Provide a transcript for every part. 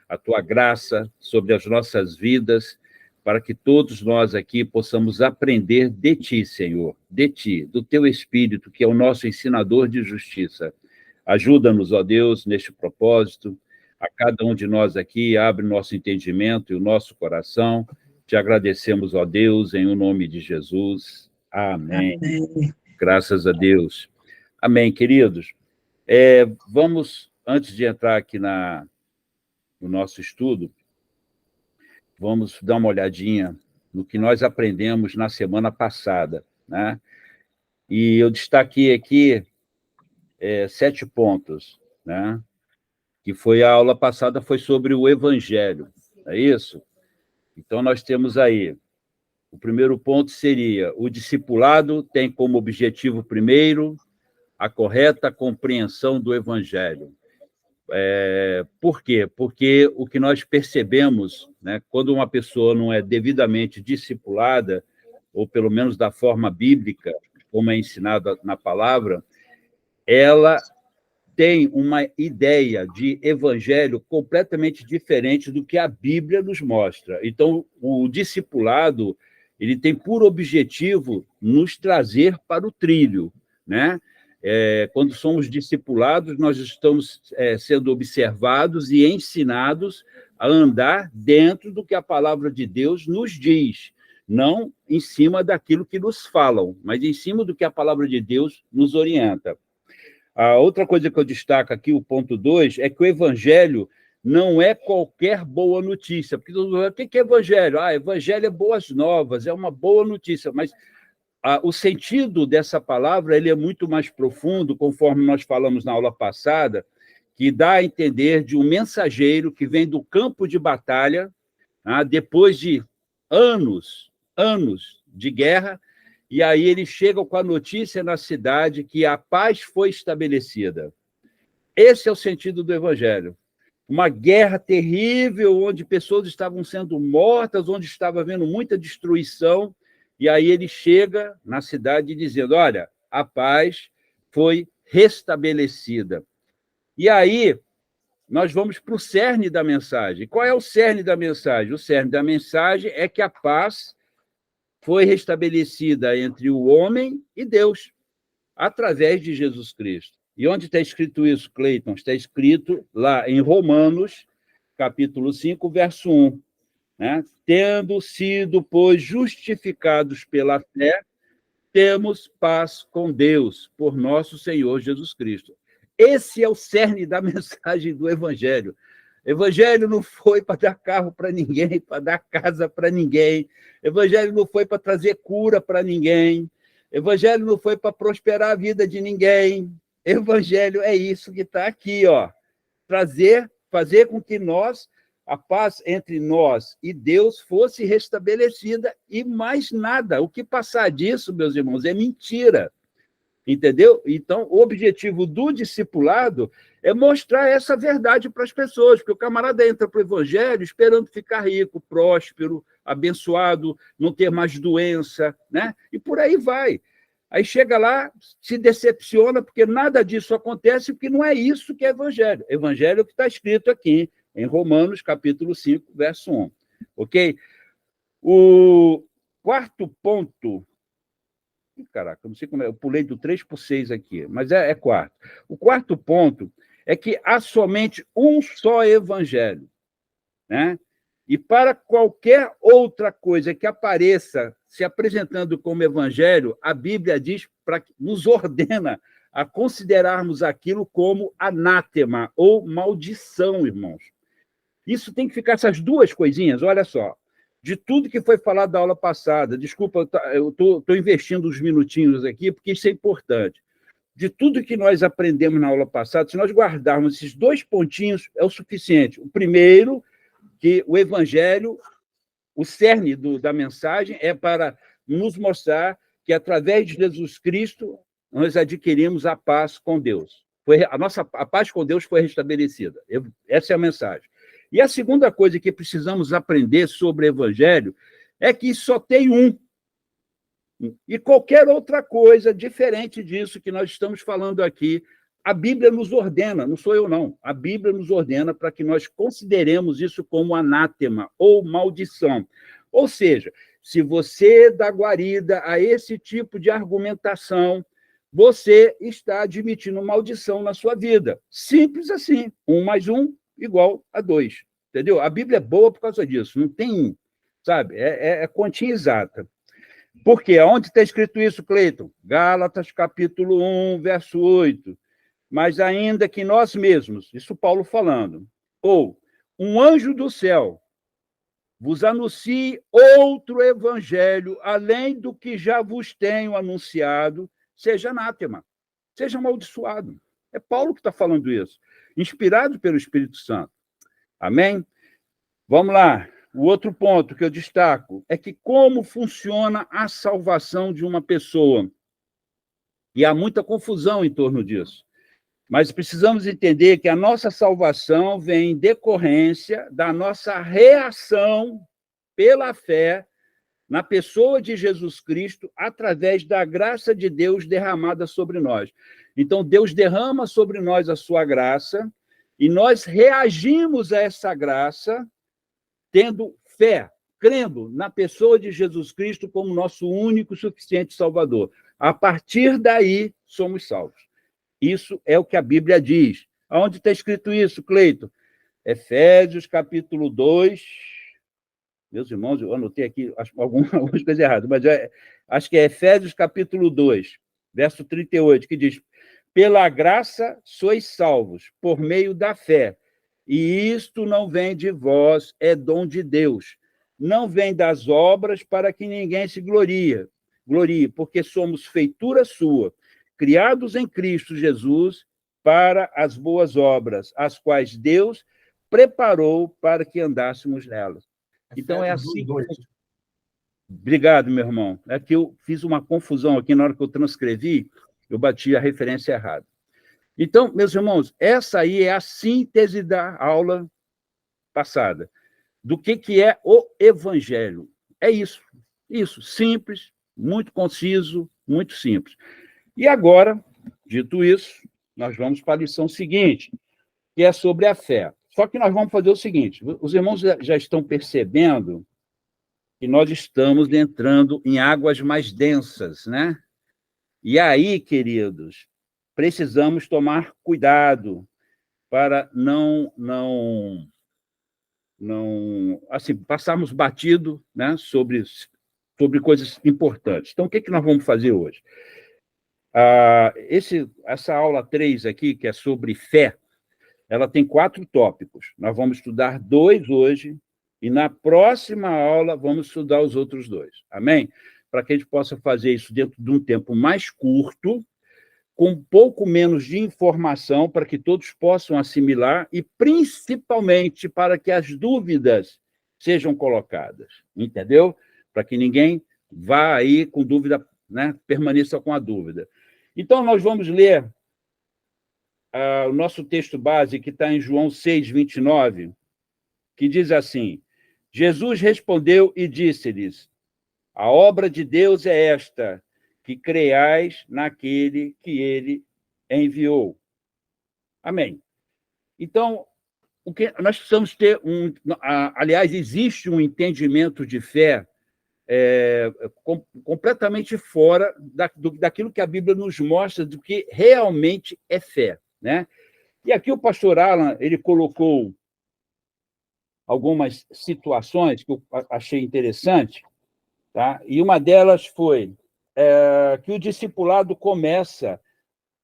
a tua graça sobre as nossas vidas, para que todos nós aqui possamos aprender de ti, Senhor, de ti, do teu Espírito, que é o nosso ensinador de justiça. Ajuda-nos, ó Deus, neste propósito. A cada um de nós aqui, abre nosso entendimento e o nosso coração. Te agradecemos, ó Deus, em o nome de Jesus. Amém. Amém. Graças a Deus. Amém, queridos. Vamos, antes de entrar aqui no nosso estudo, vamos dar uma olhadinha no que nós aprendemos na semana passada, né? E eu destaquei aqui 7 pontos, né? Que foi a aula passada, foi sobre o Evangelho, é isso? Então, nós temos aí, o primeiro ponto seria, o discipulado tem como objetivo primeiro a correta compreensão do Evangelho. Por quê? Porque o que nós percebemos, né, quando uma pessoa não é devidamente discipulada, ou pelo menos da forma bíblica, como é ensinado na palavra, ela tem uma ideia de evangelho completamente diferente do que a Bíblia nos mostra. Então, o discipulado, ele tem por objetivo nos trazer para o trilho, né? Quando somos discipulados, nós estamos sendo observados e ensinados a andar dentro do que a palavra de Deus nos diz, não em cima daquilo que nos falam, mas em cima do que a palavra de Deus nos orienta. A outra coisa que eu destaco aqui, o ponto 2, é que o evangelho não é qualquer boa notícia. Porque o que é evangelho? Evangelho é boas novas, é uma boa notícia, mas o sentido dessa palavra ele é muito mais profundo, conforme nós falamos na aula passada, que dá a entender de um mensageiro que vem do campo de batalha, depois de anos de guerra, e aí ele chega com a notícia na cidade que a paz foi estabelecida. Esse é o sentido do Evangelho. Uma guerra terrível, onde pessoas estavam sendo mortas, onde estava havendo muita destruição, e aí ele chega na cidade dizendo, olha, a paz foi restabelecida. E aí nós vamos para o cerne da mensagem. Qual é o cerne da mensagem? O cerne da mensagem é que a paz foi restabelecida entre o homem e Deus, através de Jesus Cristo. E onde está escrito isso, Cleiton? Está escrito lá em Romanos, capítulo 5, verso 1. Né? Tendo sido, pois, justificados pela fé, temos paz com Deus, por nosso Senhor Jesus Cristo. Esse é o cerne da mensagem do Evangelho. Evangelho não foi para dar carro para ninguém, para dar casa para ninguém. Evangelho não foi para trazer cura para ninguém. Evangelho não foi para prosperar a vida de ninguém. Evangelho é isso que está aqui, ó. Fazer com que a paz entre nós e Deus fosse restabelecida e mais nada. O que passar disso, meus irmãos, é mentira. Entendeu? Então, o objetivo do discipulado é mostrar essa verdade para as pessoas, porque o camarada entra para o evangelho esperando ficar rico, próspero, abençoado, não ter mais doença, né? E por aí vai. Aí chega lá, se decepciona, porque nada disso acontece, porque não é isso que é evangelho. Evangelho é o que está escrito aqui, em Romanos, capítulo 5, verso 1. Ok? O quarto ponto... Caraca, não sei como é, eu pulei do 3 para o 6 aqui, mas é quarto. O quarto ponto é que há somente um só evangelho, né? E para qualquer outra coisa que apareça se apresentando como evangelho, a Bíblia nos ordena a considerarmos aquilo como anátema ou maldição, irmãos. Isso tem que ficar essas duas coisinhas, olha só. De tudo que foi falado da aula passada, desculpa, eu estou investindo uns minutinhos aqui, porque isso é importante. De tudo que nós aprendemos na aula passada, se nós guardarmos esses 2 pontinhos, é o suficiente. O primeiro, que o Evangelho, o cerne da mensagem, é para nos mostrar que, através de Jesus Cristo, nós adquirimos a paz com Deus. A paz com Deus foi restabelecida. Essa é a mensagem. E a segunda coisa que precisamos aprender sobre o Evangelho é que só tem um. E qualquer outra coisa diferente disso que nós estamos falando aqui a Bíblia nos ordena, não sou eu, não. A Bíblia nos ordena para que nós consideremos isso como anátema ou maldição. Ou seja, se você dá guarida a esse tipo de argumentação, você está admitindo maldição na sua vida. Simples assim. 1 mais 1 igual a 2. Entendeu? A Bíblia é boa por causa disso. Não tem, sabe? É continha exata. Por quê? Onde está escrito isso, Cleiton? Gálatas, capítulo 1, verso 8. Mas ainda que nós mesmos, isso Paulo falando, ou um anjo do céu vos anuncie outro evangelho, além do que já vos tenho anunciado, seja anátema, seja amaldiçoado. É Paulo que está falando isso, inspirado pelo Espírito Santo. Amém? Vamos lá. O outro ponto que eu destaco é que como funciona a salvação de uma pessoa. E há muita confusão em torno disso. Mas precisamos entender que a nossa salvação vem em decorrência da nossa reação pela fé na pessoa de Jesus Cristo através da graça de Deus derramada sobre nós. Então, Deus derrama sobre nós a sua graça e nós reagimos a essa graça tendo fé, crendo na pessoa de Jesus Cristo como nosso único e suficiente Salvador. A partir daí, somos salvos. Isso é o que a Bíblia diz. Aonde está escrito isso, Cleito? Efésios, capítulo 2. Meus irmãos, eu anotei aqui algumas coisas erradas, mas acho que é Efésios, capítulo 2, verso 38, que diz: pela graça sois salvos, por meio da fé. E isto não vem de vós, é dom de Deus. Não vem das obras para que ninguém se glorie, porque somos feitura sua, criados em Cristo Jesus para as boas obras, as quais Deus preparou para que andássemos nelas. Então, é assim. Obrigado, meu irmão. É que eu fiz uma confusão aqui na hora que eu transcrevi, eu bati a referência errada. Então, meus irmãos, essa aí é a síntese da aula passada, do que é o Evangelho. É isso, simples, muito conciso, muito simples. E agora, dito isso, nós vamos para a lição seguinte, que é sobre a fé. Só que nós vamos fazer o seguinte, os irmãos já estão percebendo que nós estamos entrando em águas mais densas, né? E aí, queridos, precisamos tomar cuidado para não assim, passarmos batido, né, sobre coisas importantes. Então, o que nós vamos fazer hoje? Essa aula 3 aqui, que é sobre fé, ela tem 4 tópicos. Nós vamos estudar 2 hoje, e na próxima aula vamos estudar os outros 2. Amém? Para que a gente possa fazer isso dentro de um tempo mais curto, com um pouco menos de informação, para que todos possam assimilar, e principalmente para que as dúvidas sejam colocadas. Entendeu? Para que ninguém vá aí com dúvida, né? Permaneça com a dúvida. Então, nós vamos ler o nosso texto base, que está em João 6, 29, que diz assim: Jesus respondeu e disse-lhes: a obra de Deus é esta, que creiais naquele que ele enviou. Amém. Então, nós precisamos ter aliás, existe um entendimento de fé completamente fora daquilo que a Bíblia nos mostra do que realmente é fé, né? E aqui o pastor Alan, ele colocou algumas situações que eu achei interessante, tá? E uma delas foi que o discipulado começa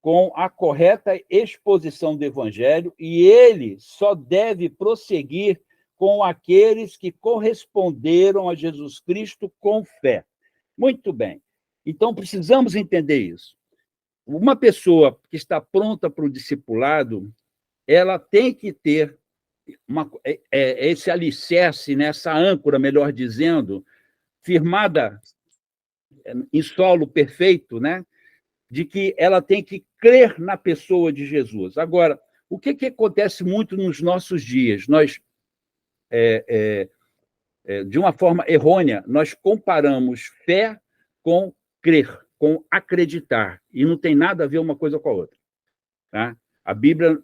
com a correta exposição do Evangelho e ele só deve prosseguir com aqueles que corresponderam a Jesus Cristo com fé. Muito bem. Então, precisamos entender isso. Uma pessoa que está pronta para o discipulado, ela tem que ter esse alicerce, né, essa âncora, melhor dizendo, firmada em solo perfeito, né, de que ela tem que crer na pessoa de Jesus. Agora, o que acontece muito nos nossos dias? Nós, de uma forma errônea, nós comparamos fé com crer, com acreditar, e não tem nada a ver uma coisa com a outra. tá? A Bíblia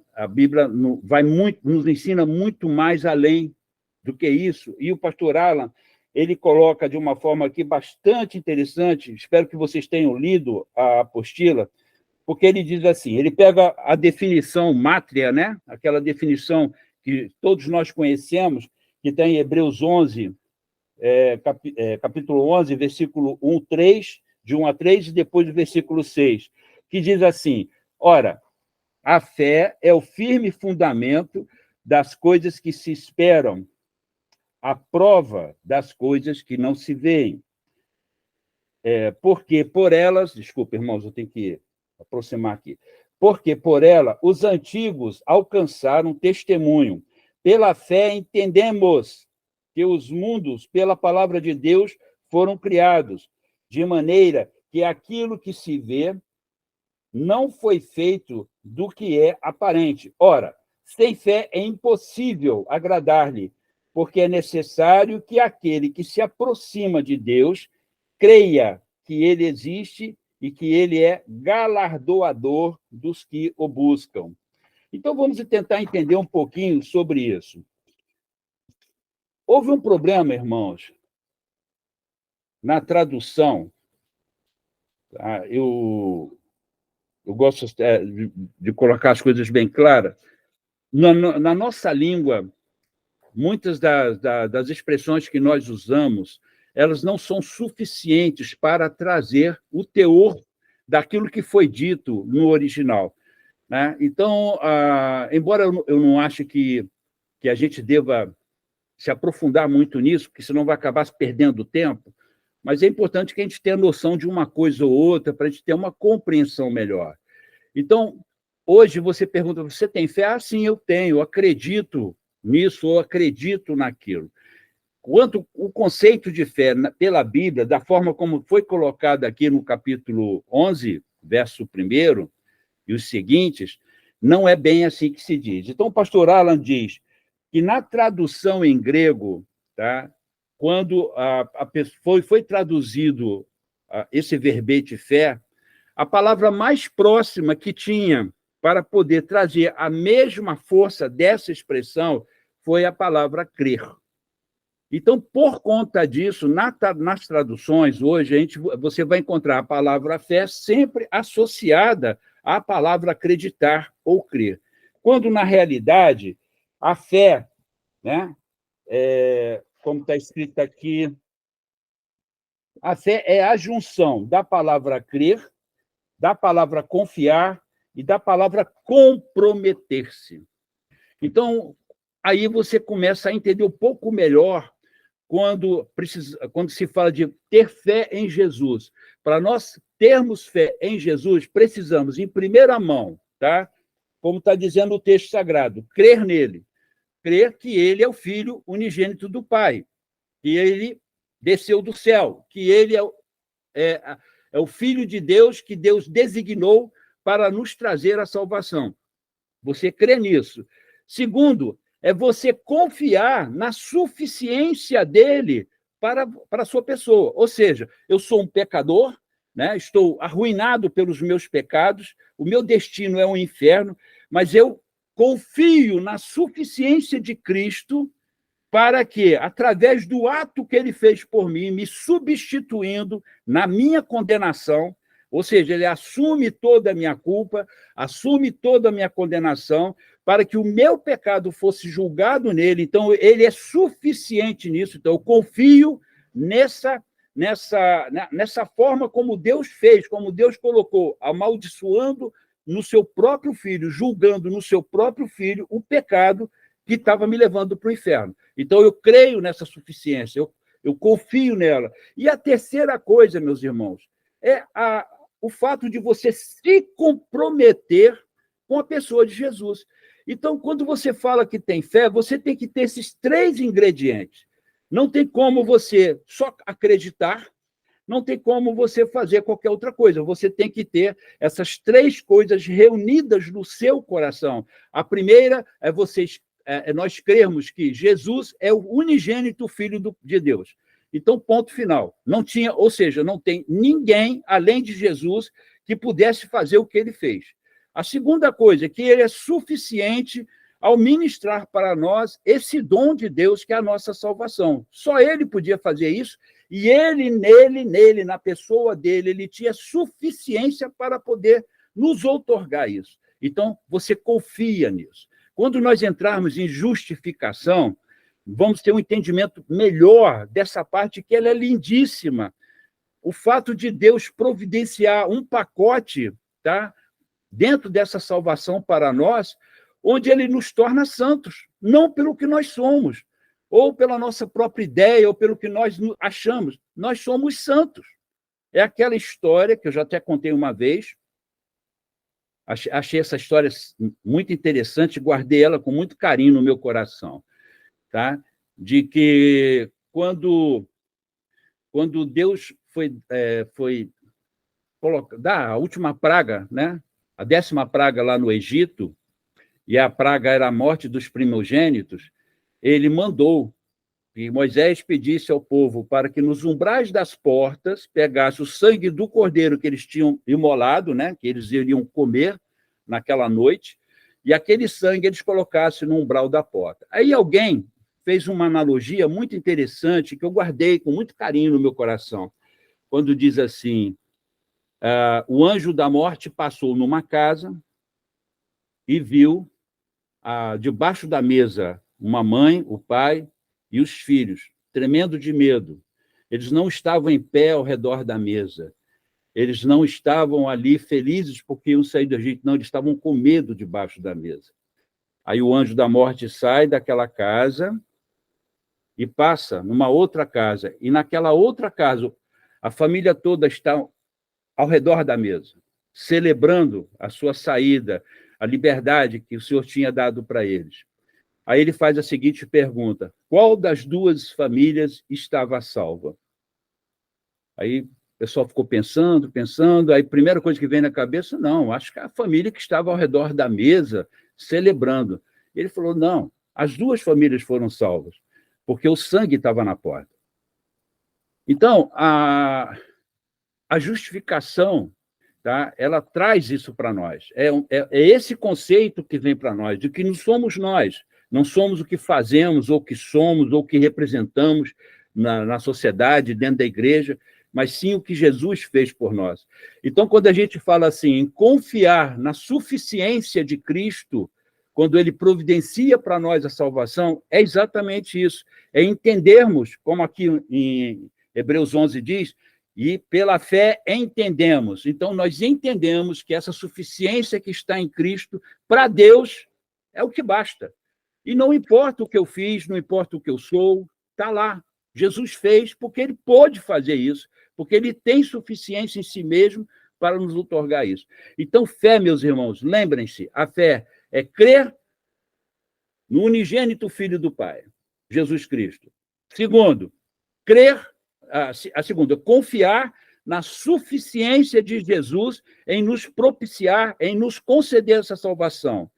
nos ensina muito mais além do que isso. E o pastor Alan, ele coloca de uma forma aqui bastante interessante, espero que vocês tenham lido a apostila, porque ele diz assim, ele pega a definição mátria, né? Aquela definição que todos nós conhecemos, que está em Hebreus 11, capítulo 11, versículo 1, 3, de 1 a 3, e depois do versículo 6, que diz assim, ora, a fé é o firme fundamento das coisas que se esperam, a prova das coisas que não se veem. Porque por elas, desculpa, irmãos, eu tenho que aproximar aqui, porque por ela os antigos alcançaram testemunho. Pela fé entendemos que os mundos, pela palavra de Deus, foram criados, de maneira que aquilo que se vê não foi feito do que é aparente. Ora, sem fé é impossível agradar-lhe, porque é necessário que aquele que se aproxima de Deus creia que ele existe e que ele é galardoador dos que o buscam. Então, vamos tentar entender um pouquinho sobre isso. Houve um problema, irmãos, na tradução. Tá? Eu gosto de colocar as coisas bem claras. Na nossa língua, muitas das expressões que nós usamos, elas não são suficientes para trazer o teor daquilo que foi dito no original, né? Então, embora eu não ache que a gente deva se aprofundar muito nisso, porque senão vai acabar se perdendo tempo, mas é importante que a gente tenha noção de uma coisa ou outra para a gente ter uma compreensão melhor. Então, hoje você pergunta, você tem fé? Ah, sim, eu tenho, eu acredito nisso, ou acredito naquilo. Quanto o conceito de fé pela Bíblia, da forma como foi colocado aqui no capítulo 11, verso 1, e os seguintes, não é bem assim que se diz. Então, o pastor Alan diz que na tradução em grego, tá, quando foi traduzido esse verbete fé, a palavra mais próxima que tinha para poder trazer a mesma força dessa expressão foi a palavra crer. Então, por conta disso, nas traduções, hoje, você vai encontrar a palavra fé sempre associada à palavra acreditar ou crer. Quando, na realidade, a fé, né, como está escrito aqui, a fé é a junção da palavra crer, da palavra confiar e da palavra comprometer-se. Então, aí você começa a entender um pouco melhor quando se fala de ter fé em Jesus. Para nós termos fé em Jesus, precisamos, em primeira mão, tá? Como está dizendo o texto sagrado, crer nele. Crer que ele é o Filho unigênito do Pai, que ele desceu do céu, que ele é o Filho de Deus, que Deus designou para nos trazer a salvação. Você crê nisso. Segundo, é você confiar na suficiência dele para a sua pessoa. Ou seja, eu sou um pecador, né? Estou arruinado pelos meus pecados, o meu destino é um inferno, mas eu confio na suficiência de Cristo para que, através do ato que ele fez por mim, me substituindo na minha condenação, ou seja, ele assume toda a minha culpa, assume toda a minha condenação, para que o meu pecado fosse julgado nele. Então, ele é suficiente nisso. Então, eu confio nessa forma como Deus fez, como Deus colocou, amaldiçoando no seu próprio filho, julgando no seu próprio filho o pecado que estava me levando para o inferno. Então, eu creio nessa suficiência, eu confio nela. E a terceira coisa, meus irmãos, é o fato de você se comprometer com a pessoa de Jesus. Então, quando você fala que tem fé, você tem que ter esses 3 ingredientes. Não tem como você só acreditar, não tem como você fazer qualquer outra coisa. Você tem que ter essas 3 coisas reunidas no seu coração. A primeira é nós crermos que Jesus é o unigênito Filho de Deus. Então, ponto final. Não tinha, ou seja, não tem ninguém, além de Jesus, que pudesse fazer o que ele fez. A segunda coisa é que ele é suficiente ao ministrar para nós esse dom de Deus que é a nossa salvação. Só ele podia fazer isso, e ele, nele, na pessoa dele, ele tinha suficiência para poder nos outorgar isso. Então, você confia nisso. Quando nós entrarmos em justificação, vamos ter um entendimento melhor dessa parte, que ela é lindíssima. O fato de Deus providenciar um pacote, tá, dentro dessa salvação para nós, onde ele nos torna santos, não pelo que nós somos, ou pela nossa própria ideia, ou pelo que nós achamos. Nós somos santos. É aquela história que eu já até contei uma vez, achei essa história muito interessante, guardei ela com muito carinho no meu coração, tá? De que quando Deus foi dar a última praga, né? A 10ª praga lá no Egito, e a praga era a morte dos primogênitos, ele mandou que Moisés pedisse ao povo para que nos umbrais das portas pegasse o sangue do cordeiro que eles tinham imolado, né, que eles iriam comer naquela noite, e aquele sangue eles colocassem no umbral da porta. Aí alguém fez uma analogia muito interessante, que eu guardei com muito carinho no meu coração, quando diz assim, o anjo da morte passou numa casa e viu, debaixo da mesa, uma mãe, o pai e os filhos, tremendo de medo. Eles não estavam em pé ao redor da mesa. Eles não estavam ali felizes porque iam sair do Egito. Não, eles estavam com medo debaixo da mesa. Aí o anjo da morte sai daquela casa e passa numa outra casa. E naquela outra casa, a família toda está ao redor da mesa, celebrando a sua saída, a liberdade que o Senhor tinha dado para eles. Aí ele faz a seguinte pergunta: qual das duas famílias estava salva? Aí o pessoal ficou pensando, aí a primeira coisa que vem na cabeça, não, acho que a família que estava ao redor da mesa, celebrando. Ele falou, não, as duas famílias foram salvas, porque o sangue estava na porta. Então, a justificação, tá, ela traz isso para nós. É esse conceito que vem para nós, de que não somos nós, não somos o que fazemos, ou que somos, ou que representamos na sociedade, dentro da igreja, mas sim o que Jesus fez por nós. Então, quando a gente fala assim, em confiar na suficiência de Cristo, quando ele providencia para nós a salvação, é exatamente isso. É entendermos, como aqui em Hebreus 11 diz, e pela fé entendemos. Então, nós entendemos que essa suficiência que está em Cristo, para Deus, é o que basta. E não importa o que eu fiz, não importa o que eu sou, está lá. Jesus fez porque ele pôde fazer isso, porque ele tem suficiência em si mesmo para nos outorgar isso. Então, fé, meus irmãos, lembrem-se, a fé é crer no unigênito Filho do Pai, Jesus Cristo. Segundo, crer, a segunda, confiar na suficiência de Jesus em nos propiciar, em nos conceder essa salvação.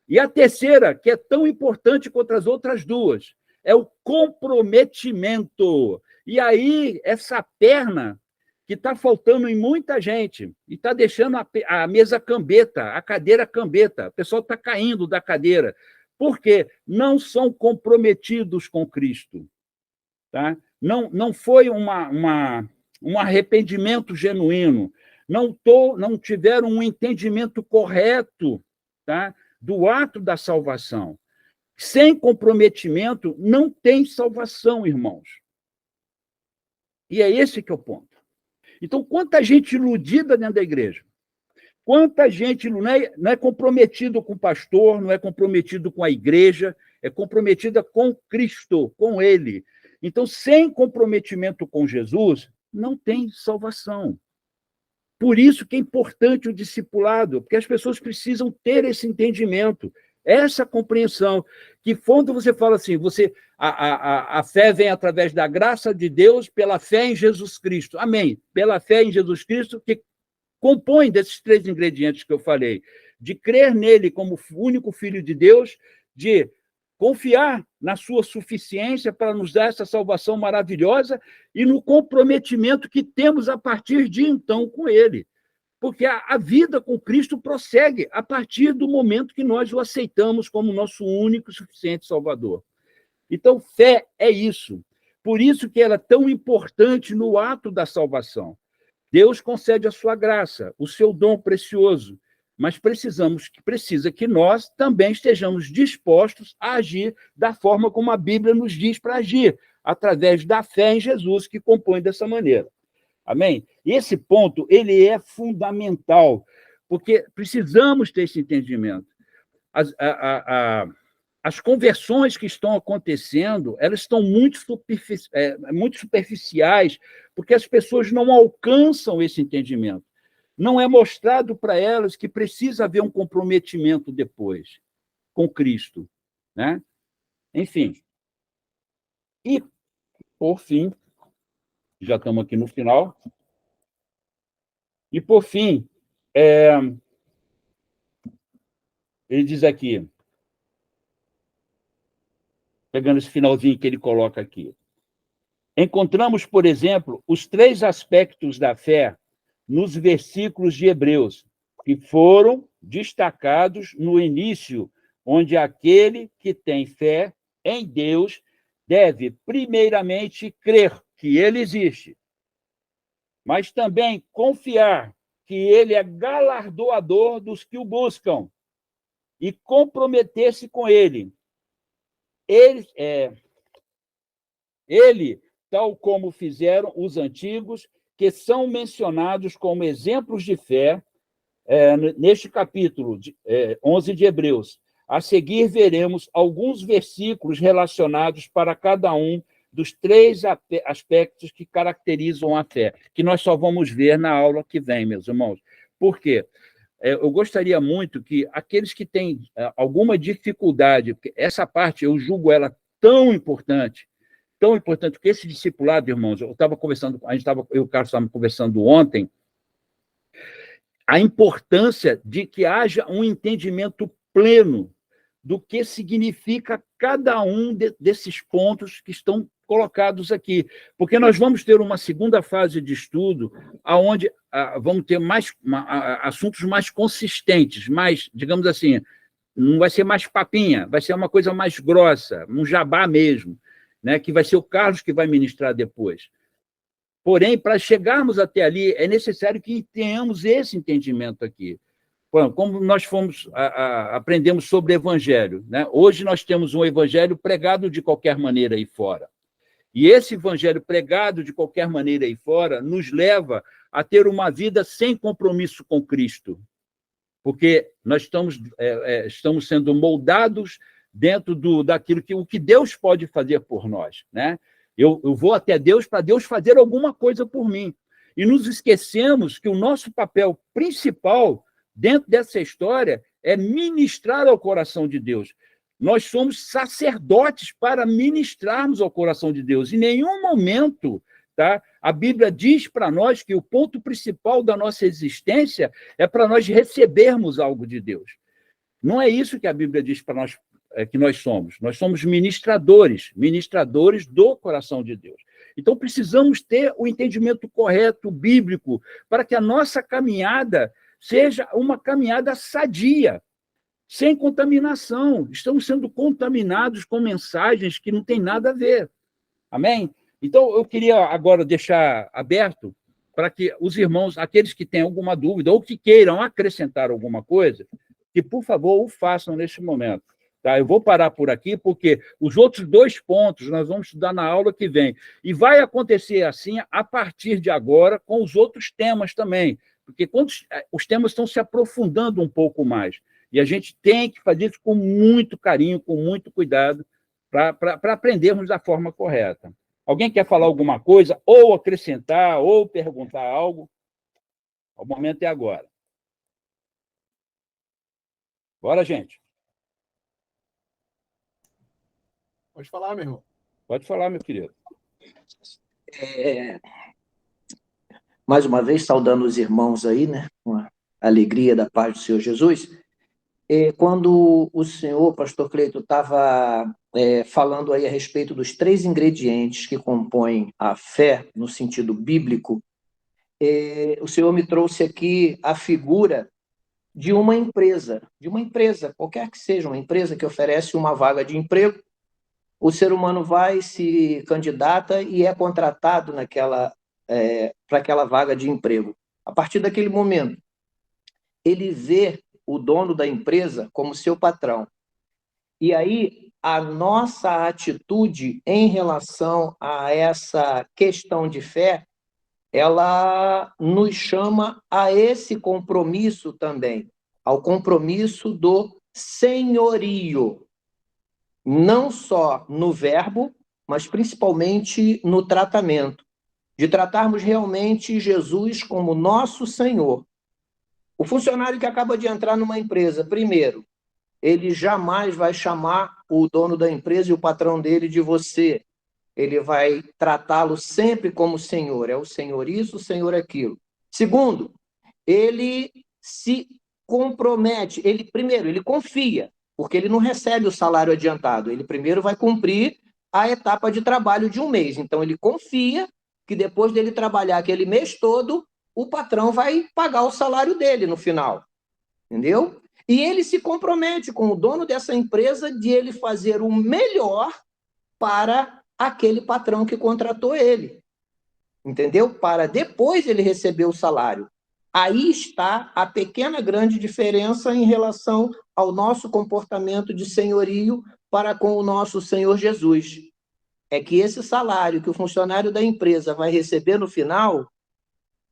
E a terceira, que é tão importante quanto as outras duas, é o comprometimento. E aí, essa perna que está faltando em muita gente, e está deixando a mesa cambeta, a cadeira cambeta, o pessoal está caindo da cadeira. Por quê? Não são comprometidos com Cristo. Tá? Não foi um arrependimento genuíno, não tiveram um entendimento correto, tá, do ato da salvação. Sem comprometimento, não tem salvação, irmãos. E é esse que é o ponto. Então, quanta gente iludida dentro da igreja, quanta gente não é comprometido com o pastor, não é comprometido com a igreja, é comprometida com Cristo, com ele. Então, sem comprometimento com Jesus, não tem salvação. Por isso que é importante o discipulado, porque as pessoas precisam ter esse entendimento, essa compreensão, que quando você fala assim, a fé vem através da graça de Deus pela fé em Jesus Cristo. Amém. Pela fé em Jesus Cristo, que compõe desses 3 ingredientes que eu falei, de crer nele como único Filho de Deus, de confiar na sua suficiência para nos dar essa salvação maravilhosa e no comprometimento que temos a partir de então com ele. Porque a vida com Cristo prossegue a partir do momento que nós o aceitamos como nosso único e suficiente Salvador. Então, fé é isso. Por isso que ela é tão importante no ato da salvação. Deus concede a sua graça, o seu dom precioso, mas precisa que nós também estejamos dispostos a agir da forma como a Bíblia nos diz para agir, através da fé em Jesus, que compõe dessa maneira. Amém? Esse ponto, ele é fundamental, porque precisamos ter esse entendimento. As conversões que estão acontecendo, elas estão muito superficiais, porque as pessoas não alcançam esse entendimento. Não é mostrado para elas que precisa haver um comprometimento depois com Cristo, né? Enfim. E, por fim, já estamos aqui no final. E, por fim, ele diz aqui, pegando esse finalzinho que ele coloca aqui, encontramos, por exemplo, os 3 aspectos da fé nos versículos de Hebreus, que foram destacados no início, onde aquele que tem fé em Deus deve, primeiramente, crer que ele existe, mas também confiar que ele é galardoador dos que o buscam e comprometer-se com ele. Ele, tal como fizeram os antigos, que são mencionados como exemplos de fé, neste capítulo 11 de Hebreus. A seguir, veremos alguns versículos relacionados para cada um dos 3 aspectos que caracterizam a fé, que nós só vamos ver na aula que vem, meus irmãos. Por quê? Eu gostaria muito que aqueles que têm alguma dificuldade, porque essa parte eu julgo ela tão importante, que esse discipulado, irmãos, eu e o Carlos estavam conversando ontem, a importância de que haja um entendimento pleno do que significa cada um desses pontos que estão colocados aqui, porque nós vamos ter uma segunda fase de estudo, onde vamos ter assuntos mais consistentes, mais, digamos assim, não vai ser mais papinha, vai ser uma coisa mais grossa, um jabá mesmo, né, que vai ser o Carlos que vai ministrar depois. Porém, para chegarmos até ali, é necessário que tenhamos esse entendimento aqui. Como nós aprendemos sobre o evangelho, né? Hoje nós temos um evangelho pregado de qualquer maneira aí fora. E esse evangelho pregado de qualquer maneira aí fora nos leva a ter uma vida sem compromisso com Cristo, porque nós estamos sendo moldados dentro daquilo o que Deus pode fazer por nós, né? Eu vou até Deus para Deus fazer alguma coisa por mim. E nos esquecemos que o nosso papel principal dentro dessa história é ministrar ao coração de Deus. Nós somos sacerdotes para ministrarmos ao coração de Deus. Em nenhum momento, tá, a Bíblia diz para nós que o ponto principal da nossa existência é para nós recebermos algo de Deus. Não é isso que a Bíblia diz para nós, que nós somos. Nós somos ministradores do coração de Deus. Então, precisamos ter o entendimento correto, bíblico, para que a nossa caminhada seja uma caminhada sadia, sem contaminação. Estamos sendo contaminados com mensagens que não têm nada a ver. Amém? Então, eu queria agora deixar aberto para que os irmãos, aqueles que têm alguma dúvida ou que queiram acrescentar alguma coisa, que, por favor, o façam neste momento. Tá? Eu vou parar por aqui, porque os outros 2 pontos nós vamos estudar na aula que vem. E vai acontecer assim a partir de agora com os outros temas também, porque quando os temas estão se aprofundando um pouco mais. E a gente tem que fazer isso com muito carinho, com muito cuidado, para aprendermos da forma correta. Alguém quer falar alguma coisa, ou acrescentar, ou perguntar algo? O momento é agora. Bora, gente. Pode falar, meu irmão. Pode falar, meu querido. Mais uma vez, saudando os irmãos aí, né? Com a alegria da paz do Senhor Jesus. Quando o senhor, pastor Cleito, estava falando aí a respeito dos 3 ingredientes que compõem a fé, no sentido bíblico, o Senhor me trouxe aqui a figura de uma empresa, qualquer que seja, uma empresa que oferece uma vaga de emprego. O ser humano vai, se candidata e é contratado para aquela vaga de emprego. A partir daquele momento, ele vê o dono da empresa como seu patrão. E aí, a nossa atitude em relação a essa questão de fé, ela nos chama a esse compromisso também, ao compromisso do senhorio, não só no verbo, mas principalmente no tratamento, de tratarmos realmente Jesus como nosso Senhor. O funcionário que acaba de entrar numa empresa, primeiro, ele jamais vai chamar o dono da empresa e o patrão dele de você. Ele vai tratá-lo sempre como senhor. É o senhor isso, o senhor aquilo. Segundo, ele se compromete. Primeiro, ele confia, porque ele não recebe o salário adiantado. Ele primeiro vai cumprir a etapa de trabalho de um mês. Então, ele confia que depois dele trabalhar aquele mês todo, o patrão vai pagar o salário dele no final. Entendeu? E ele se compromete com o dono dessa empresa de ele fazer o melhor para aquele patrão que contratou ele. Entendeu? Para depois ele receber o salário. Aí está a pequena grande diferença em relação ao nosso comportamento de senhorio para com o nosso Senhor Jesus. É que esse salário que o funcionário da empresa vai receber no final,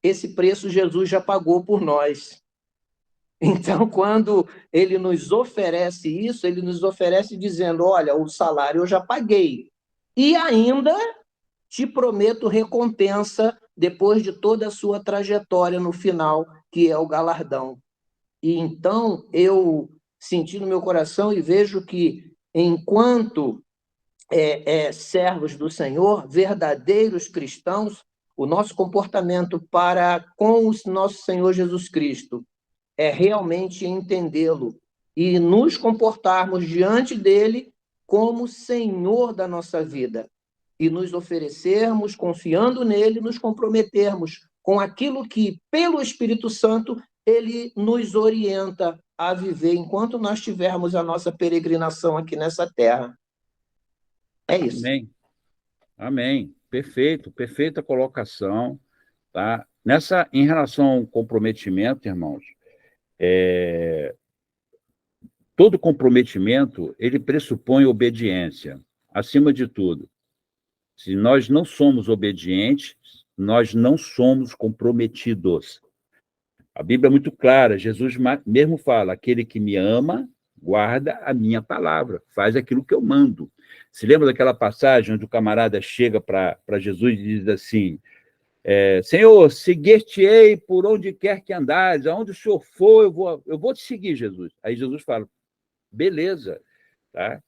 esse preço Jesus já pagou por nós. Então, quando ele nos oferece isso, ele nos oferece dizendo, olha, o salário eu já paguei. E ainda te prometo recompensa depois de toda a sua trajetória no final, que é o galardão. E então, eu senti no meu coração e vejo que, enquanto servos do Senhor, verdadeiros cristãos, o nosso comportamento para com o nosso Senhor Jesus Cristo é realmente entendê-lo e nos comportarmos diante dele como Senhor da nossa vida e nos oferecermos, confiando nele, nos comprometermos com aquilo que, pelo Espírito Santo, ele nos orienta a viver enquanto nós tivermos a nossa peregrinação aqui nessa terra. É isso. Amém. Amém. Perfeito, perfeita colocação. Tá? Em relação ao comprometimento, irmãos, todo comprometimento, ele pressupõe obediência, acima de tudo. Se nós não somos obedientes, nós não somos comprometidos. A Bíblia é muito clara, Jesus mesmo fala, aquele que me ama, guarda a minha palavra, faz aquilo que eu mando. Se lembra daquela passagem onde o camarada chega para Jesus e diz assim, Senhor, seguir-te-ei por onde quer que andares, aonde o Senhor for, eu vou te seguir, Jesus. Aí Jesus fala, beleza, tá?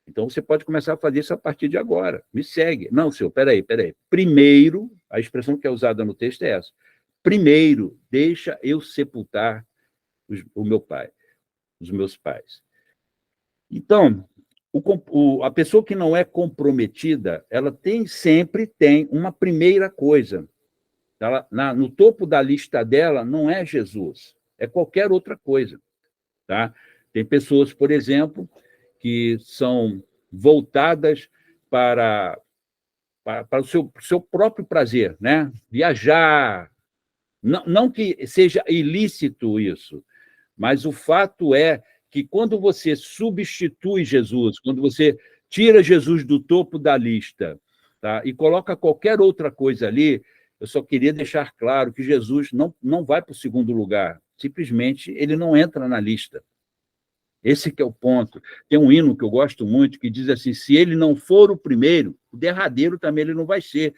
Então você pode começar a fazer isso a partir de agora, me segue. Não, Senhor, peraí. Primeiro, a expressão que é usada no texto é essa, primeiro, deixa eu sepultar o meu pai, os meus pais. Então, a pessoa que não é comprometida, ela sempre tem uma primeira coisa. No topo da lista dela não é Jesus, é qualquer outra coisa. Tá? Tem pessoas, por exemplo, que são voltadas para o seu próprio prazer, né? Viajar. Não que seja ilícito isso, mas o fato é que quando você substitui Jesus, quando você tira Jesus do topo da lista, tá? E coloca qualquer outra coisa ali, eu só queria deixar claro que Jesus não vai para o segundo lugar, simplesmente ele não entra na lista. Esse que é o ponto. Tem um hino que eu gosto muito que diz assim, se ele não for o primeiro, o derradeiro também ele não vai ser.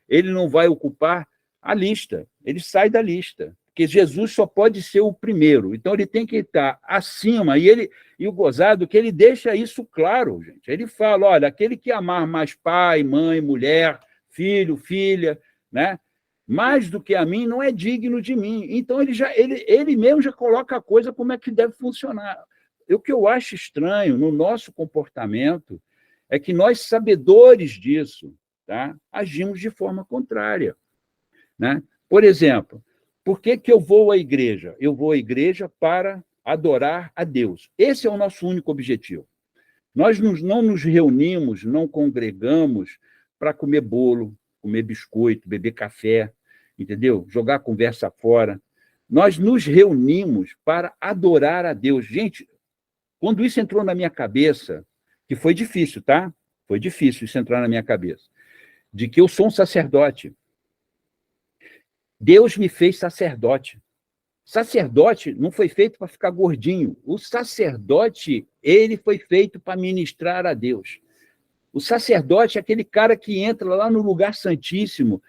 Ele não vai ocupar a lista, ele sai da lista, porque Jesus só pode ser o primeiro, então ele tem que estar acima, e o gozado que ele deixa isso claro, gente. Ele fala, olha, aquele que amar mais pai, mãe, mulher, filho, filha, né? Mais do que a mim, não é digno de mim. Então ele mesmo já coloca a coisa como é que deve funcionar. O que eu acho estranho no nosso comportamento é que nós, sabedores disso, tá? Agimos de forma contrária. Né? Por exemplo, por que eu vou à igreja? Eu vou à igreja para adorar a Deus. Esse é o nosso único objetivo. Nós não nos reunimos, não congregamos para comer bolo, comer biscoito, beber café, entendeu? Jogar a conversa fora. Nós nos reunimos para adorar a Deus. Gente, quando isso entrou na minha cabeça, que foi difícil, tá? Foi difícil isso entrar na minha cabeça, de que eu sou um sacerdote. Deus me fez sacerdote. Sacerdote não foi feito para ficar gordinho. O sacerdote, ele foi feito para ministrar a Deus. O sacerdote é aquele cara que entra lá no lugar santíssimo,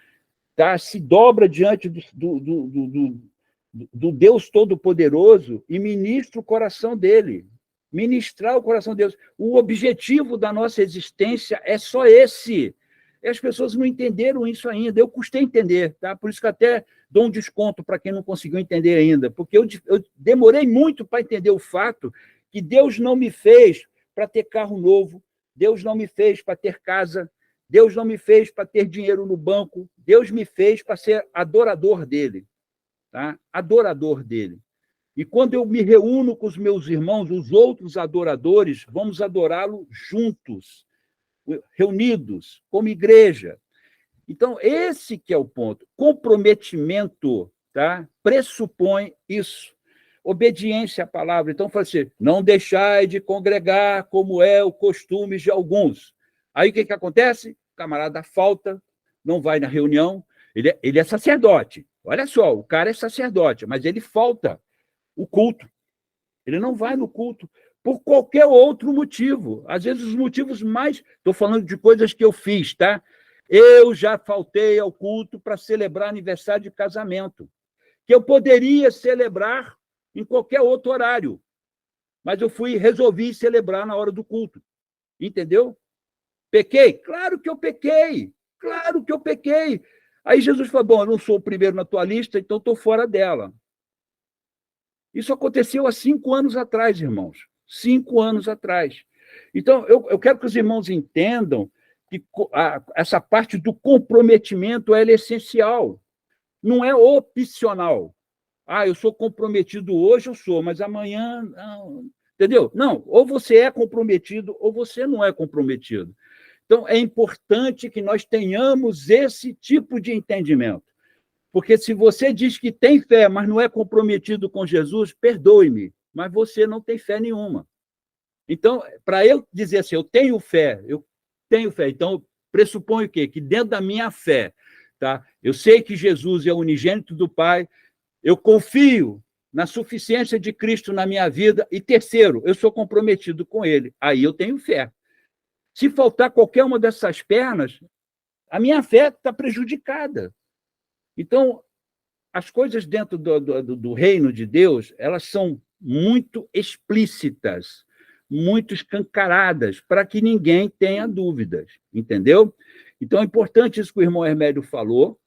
tá? Se dobra diante do Deus Todo-Poderoso e ministra o coração dele. Ministrar o coração de Deus. O objetivo da nossa existência é só esse. E as pessoas não entenderam isso ainda. Eu custei entender, tá? Por isso que até dou um desconto para quem não conseguiu entender ainda, porque eu demorei muito para entender o fato que Deus não me fez para ter carro novo, Deus não me fez para ter casa, Deus não me fez para ter dinheiro no banco, Deus me fez para ser adorador dele, tá? Adorador dele. E quando eu me reúno com os meus irmãos, os outros adoradores, vamos adorá-lo juntos, reunidos, como igreja. Então, esse que é o ponto. Comprometimento, tá? Pressupõe isso. Obediência à palavra. Então, fala assim, não deixai de congregar como é o costume de alguns. Aí, o que acontece? O camarada falta, não vai na reunião, ele é sacerdote. Olha só, o cara é sacerdote, mas ele falta o culto. Ele não vai no culto por qualquer outro motivo. Às vezes, os motivos mais... Estou falando de coisas que eu fiz, tá? Eu já faltei ao culto para celebrar aniversário de casamento, que eu poderia celebrar em qualquer outro horário, mas eu resolvi celebrar na hora do culto. Entendeu? Pequei? Claro que eu pequei. Claro que eu pequei. Aí Jesus falou, bom, eu não sou o primeiro na tua lista, então estou fora dela. Isso aconteceu há 5 anos atrás, irmãos. 5 anos atrás. Então, eu quero que os irmãos entendam que essa parte do comprometimento é essencial. Não é opcional. Ah, eu sou comprometido hoje, eu sou, mas amanhã... Não. Entendeu? Não, ou você é comprometido ou você não é comprometido. Então, é importante que nós tenhamos esse tipo de entendimento. Porque se você diz que tem fé, mas não é comprometido com Jesus, perdoe-me, mas você não tem fé nenhuma. Então, para eu dizer assim, eu tenho fé, então pressupõe o quê? Que dentro da minha fé, tá? Eu sei que Jesus é o unigênito do Pai, eu confio na suficiência de Cristo na minha vida, e terceiro, eu sou comprometido com ele, aí eu tenho fé. Se faltar qualquer uma dessas pernas, a minha fé está prejudicada. Então, as coisas dentro do reino de Deus, elas são muito explícitas, muito escancaradas, para que ninguém tenha dúvidas, entendeu? Então, é importante isso que o irmão Hermédio falou,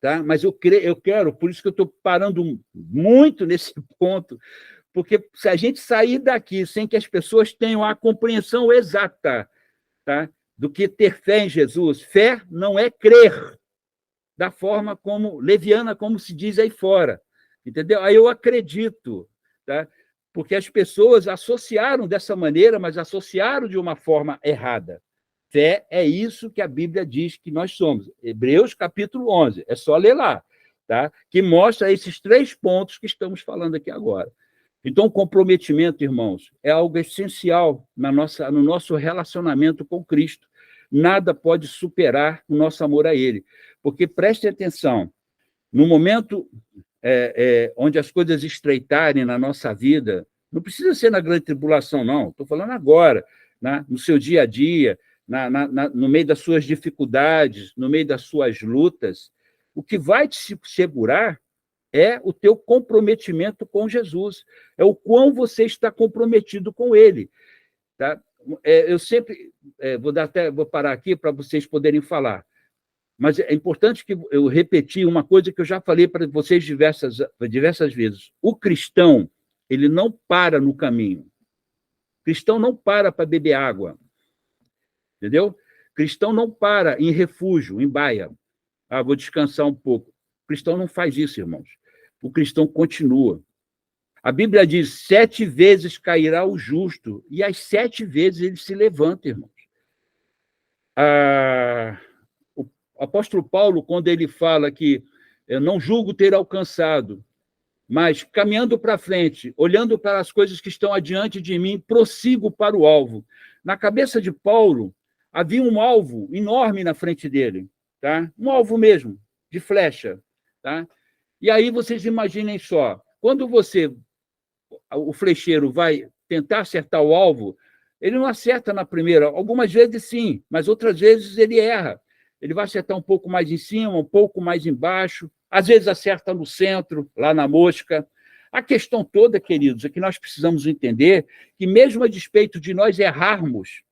tá? Mas eu quero, por isso que eu estou parando muito nesse ponto, porque se a gente sair daqui sem que as pessoas tenham a compreensão exata, tá? Do que ter fé em Jesus, fé não é crer da forma como leviana, como se diz aí fora, entendeu? Aí eu acredito, tá? Porque as pessoas associaram dessa maneira, mas associaram de uma forma errada. Fé é isso que a Bíblia diz que nós somos. Hebreus, capítulo 11, é só ler lá, tá? Que mostra esses 3 pontos que estamos falando aqui agora. Então, o comprometimento, irmãos, é algo essencial no nosso relacionamento com Cristo. Nada pode superar o nosso amor a Ele. Porque, preste atenção, no momento onde as coisas estreitarem na nossa vida, não precisa ser na grande tribulação, não, estou falando agora, né? No seu dia a dia, no meio das suas dificuldades, no meio das suas lutas, o que vai te segurar é o teu comprometimento com Jesus, é o quão você está comprometido com Ele. Tá? Eu sempre, vou parar aqui para vocês poderem falar, mas é importante que eu repeti uma coisa que eu já falei para vocês diversas vezes. O cristão, ele não para no caminho. O cristão não para beber água. Entendeu? O cristão não para em refúgio, em baia. Ah, vou descansar um pouco. cristão não faz isso, irmãos. O cristão continua. A Bíblia diz, 7 vezes cairá o justo, e às 7 vezes ele se levanta, irmãos. O apóstolo Paulo, quando ele fala que eu não julgo ter alcançado, mas caminhando para frente, olhando para as coisas que estão adiante de mim, prossigo para o alvo. Na cabeça de Paulo, havia um alvo enorme na frente dele, tá? Um alvo mesmo, de flecha, tá? E aí vocês imaginem só, quando o flecheiro vai tentar acertar o alvo, ele não acerta na primeira, algumas vezes sim, mas outras vezes ele erra. Ele vai acertar um pouco mais em cima, um pouco mais embaixo, às vezes acerta no centro, lá na mosca. A questão toda, queridos, é que nós precisamos entender que, mesmo a despeito de nós errarmos,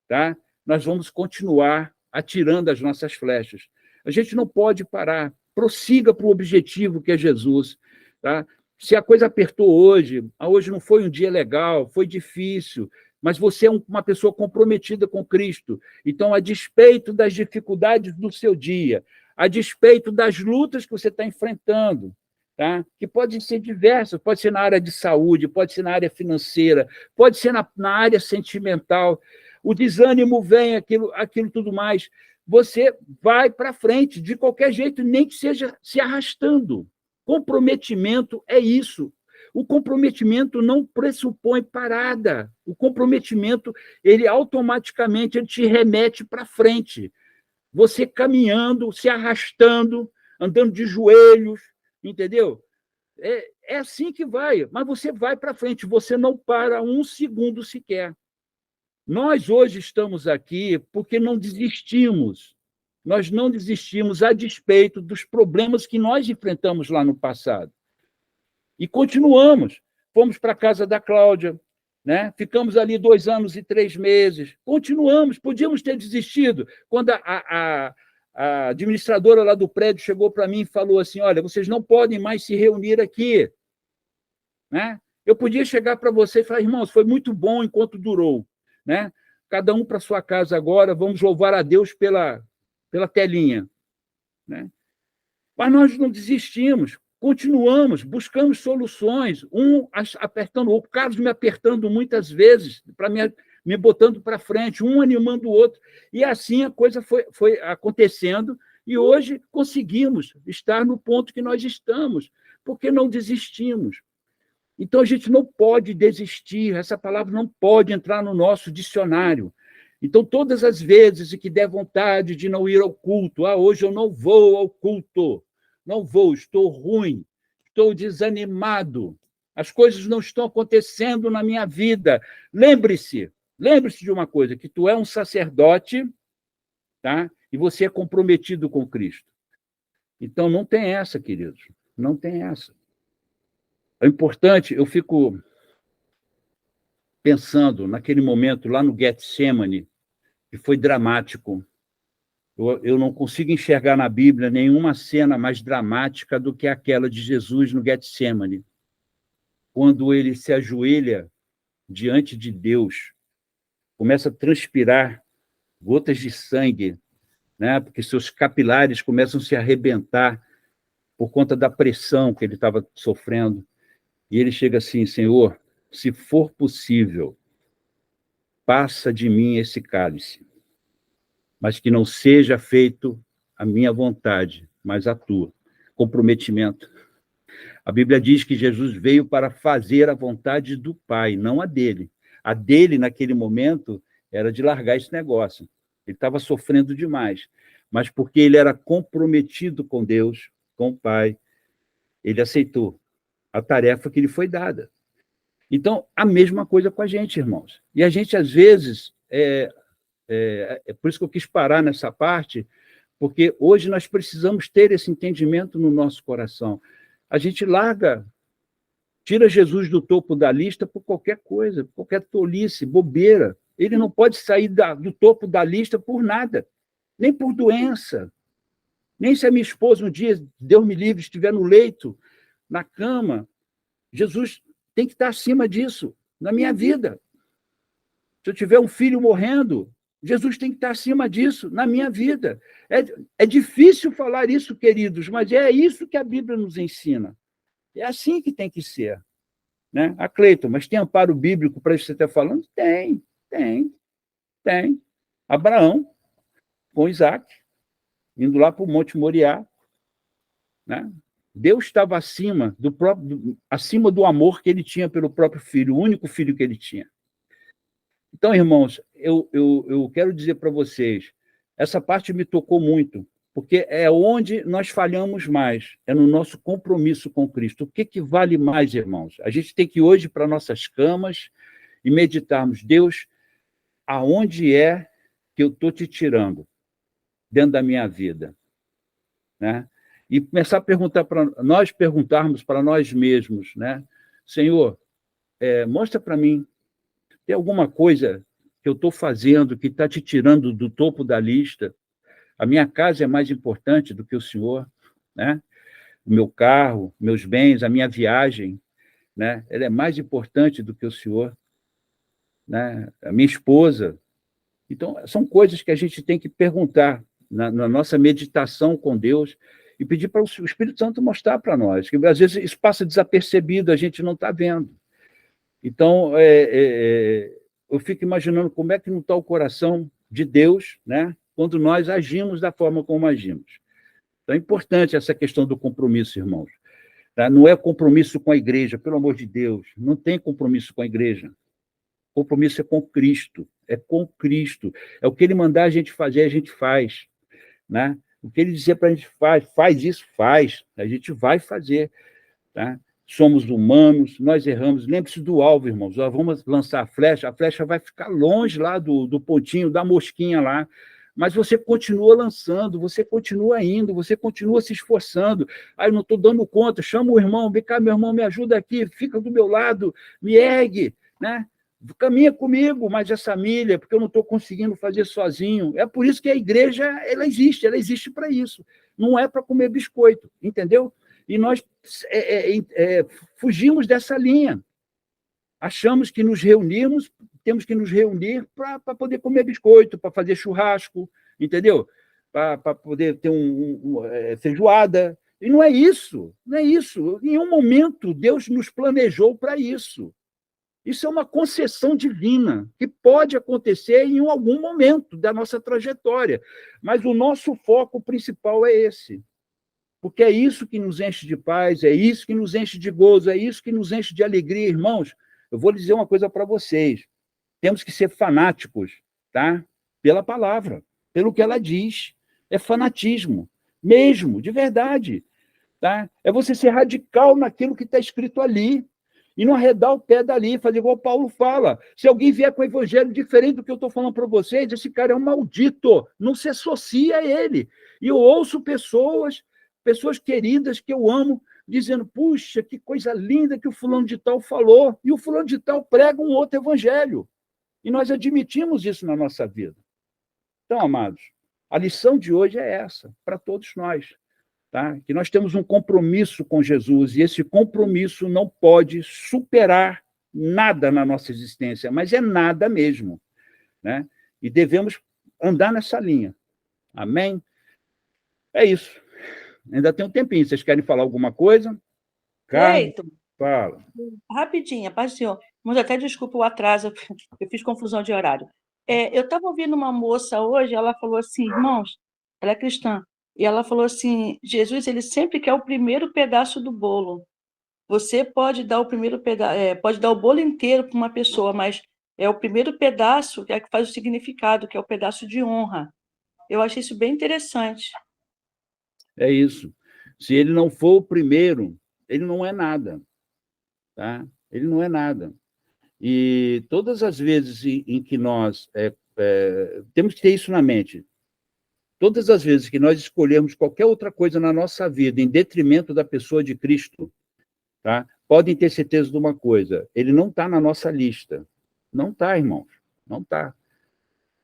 tá? Nós vamos continuar atirando as nossas flechas. A gente não pode parar. Prossiga para o objetivo que é Jesus. Tá? Se a coisa apertou hoje não foi um dia legal, foi difícil, mas você é uma pessoa comprometida com Cristo. Então, a despeito das dificuldades do seu dia, a despeito das lutas que você está enfrentando, tá? Que podem ser diversas, pode ser na área de saúde, pode ser na área financeira, pode ser na área sentimental, o desânimo vem, aquilo tudo mais, você vai para frente, de qualquer jeito, nem que seja se arrastando. Comprometimento é isso. O comprometimento não pressupõe parada. O comprometimento, ele automaticamente te remete para frente. Você caminhando, se arrastando, andando de joelhos, entendeu? É assim que vai, mas você vai para frente, você não para um segundo sequer. Nós hoje estamos aqui porque não desistimos. Nós não desistimos a despeito dos problemas que nós enfrentamos lá no passado. E continuamos. Fomos para a casa da Cláudia, né? Ficamos ali 2 anos e 3 meses. Continuamos. Podíamos ter desistido. Quando a administradora lá do prédio chegou para mim e falou assim, olha, vocês não podem mais se reunir aqui. Né? Eu podia chegar para você e falar, irmãos, foi muito bom enquanto durou. Né? Cada um para sua casa agora, vamos louvar a Deus pela telinha. Né? Mas nós não desistimos, continuamos, buscamos soluções, um apertando o outro, o Carlos me apertando muitas vezes, me botando para frente, um animando o outro, e assim a coisa foi acontecendo, e hoje conseguimos estar no ponto que nós estamos, porque não desistimos. Então, a gente não pode desistir, essa palavra não pode entrar no nosso dicionário. Então, todas as vezes que der vontade de não ir ao culto, hoje eu não vou ao culto, não vou, estou ruim, estou desanimado, as coisas não estão acontecendo na minha vida. Lembre-se de uma coisa, que tu é um sacerdote, tá? E você é comprometido com Cristo. Então, não tem essa, queridos, não tem essa. É importante, eu fico pensando naquele momento lá no Getsemane, que foi dramático. Eu não consigo enxergar na Bíblia nenhuma cena mais dramática do que aquela de Jesus no Getsemane, quando ele se ajoelha diante de Deus, começa a transpirar gotas de sangue, né? Porque seus capilares começam a se arrebentar por conta da pressão que ele estava sofrendo. E ele chega assim, Senhor, se for possível, passa de mim esse cálice, mas que não seja feito a minha vontade, mas a tua. Comprometimento. A Bíblia diz que Jesus veio para fazer a vontade do Pai, não a dele. A dele, naquele momento, era de largar esse negócio. Ele estava sofrendo demais. Mas porque ele era comprometido com Deus, com o Pai, ele aceitou a tarefa que lhe foi dada. Então, a mesma coisa com a gente, irmãos. E a gente, às vezes, é por isso que eu quis parar nessa parte, porque hoje nós precisamos ter esse entendimento no nosso coração. A gente tira Jesus do topo da lista por qualquer coisa, qualquer tolice, bobeira. Ele não pode sair do topo da lista por nada, nem por doença, nem se a minha esposa um dia, Deus me livre, estiver no leito, na cama. Jesus tem que estar acima disso, na minha vida. Se eu tiver um filho morrendo, Jesus tem que estar acima disso na minha vida. É difícil falar isso, queridos, mas é isso que a Bíblia nos ensina. É assim que tem que ser. Né? A Cleiton, mas tem amparo bíblico para isso que você está falando? Tem. Abraão, com Isaac, indo lá para o Monte Moriá, né? Deus estava acima do amor que ele tinha pelo próprio filho, o único filho que ele tinha. Então, irmãos, eu quero dizer para vocês, essa parte me tocou muito, porque é onde nós falhamos mais, é no nosso compromisso com Cristo. O que vale mais, irmãos? A gente tem que ir hoje para nossas camas e meditarmos, Deus, aonde é que eu estou te tirando dentro da minha vida? Né? E começar a perguntar nós perguntarmos para nós mesmos, né? Senhor, mostra para mim, tem alguma coisa que eu estou fazendo que está te tirando do topo da lista? A minha casa é mais importante do que o Senhor, né? O meu carro, meus bens, a minha viagem, né? Ela é mais importante do que o Senhor, né? A minha esposa. Então, são coisas que a gente tem que perguntar na nossa meditação com Deus e pedir para o Espírito Santo mostrar para nós, que às vezes isso passa desapercebido, a gente não está vendo. Então, eu fico imaginando como é que não está o coração de Deus, né, quando nós agimos da forma como agimos. Então, é importante essa questão do compromisso, irmãos. Tá? Não é compromisso com a igreja, pelo amor de Deus, não tem compromisso com a igreja. O compromisso é com Cristo, é com Cristo. É o que ele mandar a gente fazer, a gente faz. Né? O que ele dizer para a gente faz isso, faz. A gente vai fazer. Tá? Somos humanos, nós erramos. Lembre-se do alvo, irmãos. Nós vamos lançar a flecha vai ficar longe lá do pontinho, da mosquinha lá. Mas você continua lançando, você continua indo, você continua se esforçando. Eu não estou dando conta, chama o irmão, vem cá, meu irmão, me ajuda aqui, fica do meu lado, me ergue, né? Caminha comigo, mais essa milha, porque eu não estou conseguindo fazer sozinho. É por isso que a igreja ela existe para isso. Não é para comer biscoito, entendeu? E nós fugimos dessa linha. Achamos que temos que nos reunir para poder comer biscoito, para fazer churrasco, entendeu? Para poder ter feijoada. E não é isso, não é isso. Em um momento, Deus nos planejou para isso. Isso é uma concessão divina, que pode acontecer em algum momento da nossa trajetória. Mas o nosso foco principal é esse. Porque é isso que nos enche de paz, é isso que nos enche de gozo, é isso que nos enche de alegria, irmãos. Eu vou dizer uma coisa para vocês. Temos que ser fanáticos, tá? Pela palavra, pelo que ela diz. É fanatismo, mesmo, de verdade. Tá? É você ser radical naquilo que está escrito ali. E não arredar o pé dali, fazer igual Paulo fala. Se alguém vier com o evangelho diferente do que eu estou falando para vocês, esse cara é um maldito, não se associa a ele. E eu ouço pessoas queridas que eu amo, dizendo, puxa, que coisa linda que o fulano de tal falou, e o fulano de tal prega um outro evangelho. E nós admitimos isso na nossa vida. Então, amados, a lição de hoje é essa, para todos nós. Tá? Que nós temos um compromisso com Jesus, e esse compromisso não pode superar nada na nossa existência, mas é nada mesmo. Né? E devemos andar nessa linha. Amém? É isso. Ainda tem um tempinho. Vocês querem falar alguma coisa? Cleiton, fala. Rapidinho, paz do senhor. Mas até desculpa o atraso, eu fiz confusão de horário. Eu estava ouvindo uma moça hoje, ela falou assim, irmãos, ela é cristã, e ela falou assim, Jesus, ele sempre quer o primeiro pedaço do bolo. Você pode dar o primeiro pedaço, pode dar o bolo inteiro para uma pessoa, mas é o primeiro pedaço que é que faz o significado, que é o pedaço de honra. Eu achei isso bem interessante. É isso. Se ele não for o primeiro, ele não é nada. Tá? Ele não é nada. E todas as vezes em que nós temos que ter isso na mente, todas as vezes que nós escolhermos qualquer outra coisa na nossa vida em detrimento da pessoa de Cristo, tá? Podem ter certeza de uma coisa, ele não está na nossa lista. Não está, irmãos, não está.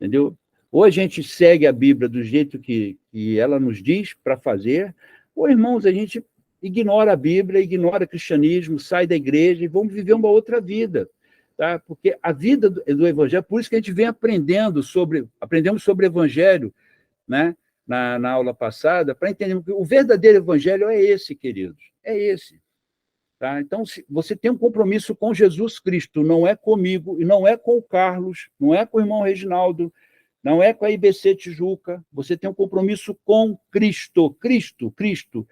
Entendeu? Ou a gente segue a Bíblia do jeito que ela nos diz para fazer, ou, irmãos, a gente ignora a Bíblia, ignora o cristianismo, sai da igreja e vamos viver uma outra vida. tá? Porque a vida do Evangelho, por isso que a gente vem aprendemos sobre o Evangelho, né? Na aula passada, para entender que o verdadeiro Evangelho é esse, queridos, é esse. Tá? Então, você tem um compromisso com Jesus Cristo, não é comigo, e não é com o Carlos, não é com o irmão Reginaldo, não é com a IBC Tijuca, você tem um compromisso com Cristo, Cristo.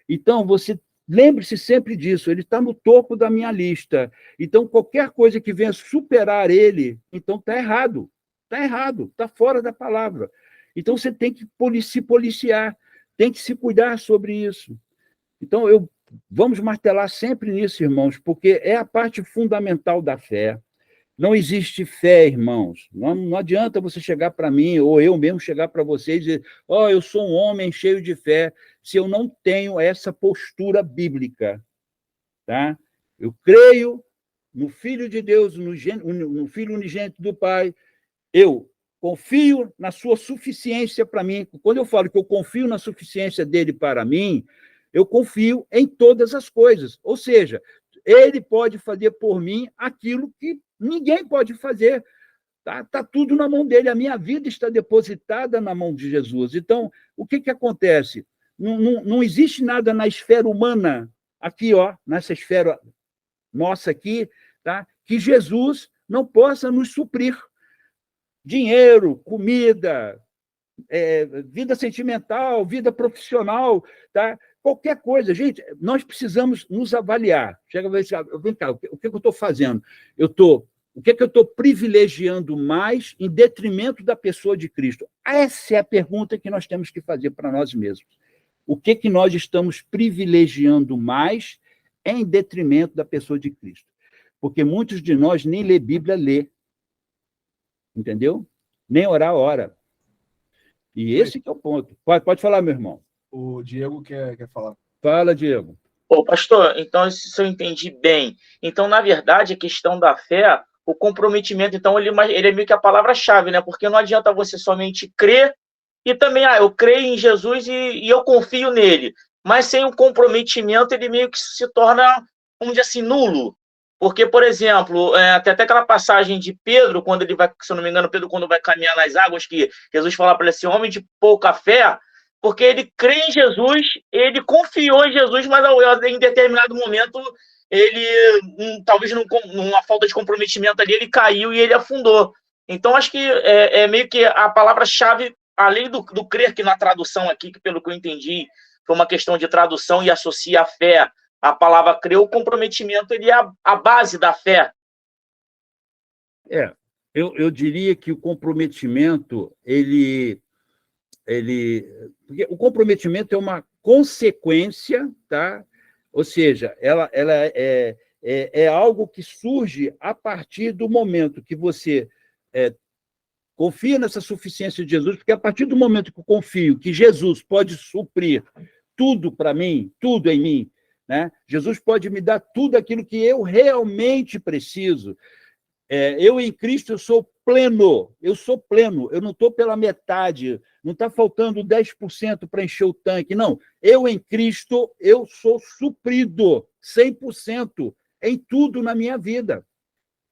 Então, você lembre-se sempre disso, ele está no topo da minha lista. Então, qualquer coisa que venha superar ele, então está errado, está fora da palavra. Então, você tem que se policiar, tem que se cuidar sobre isso. Então, vamos martelar sempre nisso, irmãos, porque é a parte fundamental da fé. Não existe fé, irmãos. Não adianta você chegar para mim, ou eu mesmo chegar para vocês e dizer, eu sou um homem cheio de fé, se eu não tenho essa postura bíblica. Tá? Eu creio no Filho de Deus, no Filho unigênito do Pai, eu confio na sua suficiência para mim. Quando eu falo que eu confio na suficiência dele para mim, eu confio em todas as coisas. Ou seja, ele pode fazer por mim aquilo que ninguém pode fazer. Tá tudo na mão dele. A minha vida está depositada na mão de Jesus. Então, o que acontece? Não existe nada na esfera humana, aqui, nessa esfera nossa aqui, tá? Que Jesus não possa nos suprir. Dinheiro, comida, vida sentimental, vida profissional, tá? Qualquer coisa. Gente, nós precisamos nos avaliar. Chega a ver, vem cá, o que eu estou fazendo? O que eu estou privilegiando mais em detrimento da pessoa de Cristo? Essa é a pergunta que nós temos que fazer para nós mesmos. O que nós estamos privilegiando mais em detrimento da pessoa de Cristo? Porque muitos de nós nem lê Bíblia, entendeu? Nem orar, ora. E esse que é o ponto. Pode falar, meu irmão. O Diego quer falar. Fala, Diego. Pastor, então, se eu entendi bem, então, na verdade, a questão da fé, o comprometimento, então, ele é meio que a palavra-chave, né? Porque não adianta você somente crer e também, eu creio em Jesus e eu confio nele. Mas sem o comprometimento, ele meio que se torna, vamos dizer assim, nulo. Porque, por exemplo, tem até aquela passagem de Pedro, quando ele vai, se eu não me engano, Pedro, quando vai caminhar nas águas, que Jesus fala para ele assim, homem de pouca fé, porque ele crê em Jesus, ele confiou em Jesus, mas em determinado momento, ele, talvez numa falta de comprometimento ali, ele caiu e ele afundou. Então, acho que é meio que a palavra-chave, além do crer, que na tradução aqui, que pelo que eu entendi, foi uma questão de tradução e associa a fé, a palavra crer, o comprometimento, ele é a base da fé. Eu diria que o comprometimento, porque o comprometimento é uma consequência, tá? Ou seja, ela é algo que surge a partir do momento que você confia nessa suficiência de Jesus, porque a partir do momento que eu confio que Jesus pode suprir tudo para mim, tudo em mim, né? Jesus pode me dar tudo aquilo que eu realmente preciso. Eu em Cristo, eu sou pleno, eu não estou pela metade, não está faltando 10% para encher o tanque, não. Eu em Cristo, eu sou suprido 100% em tudo na minha vida,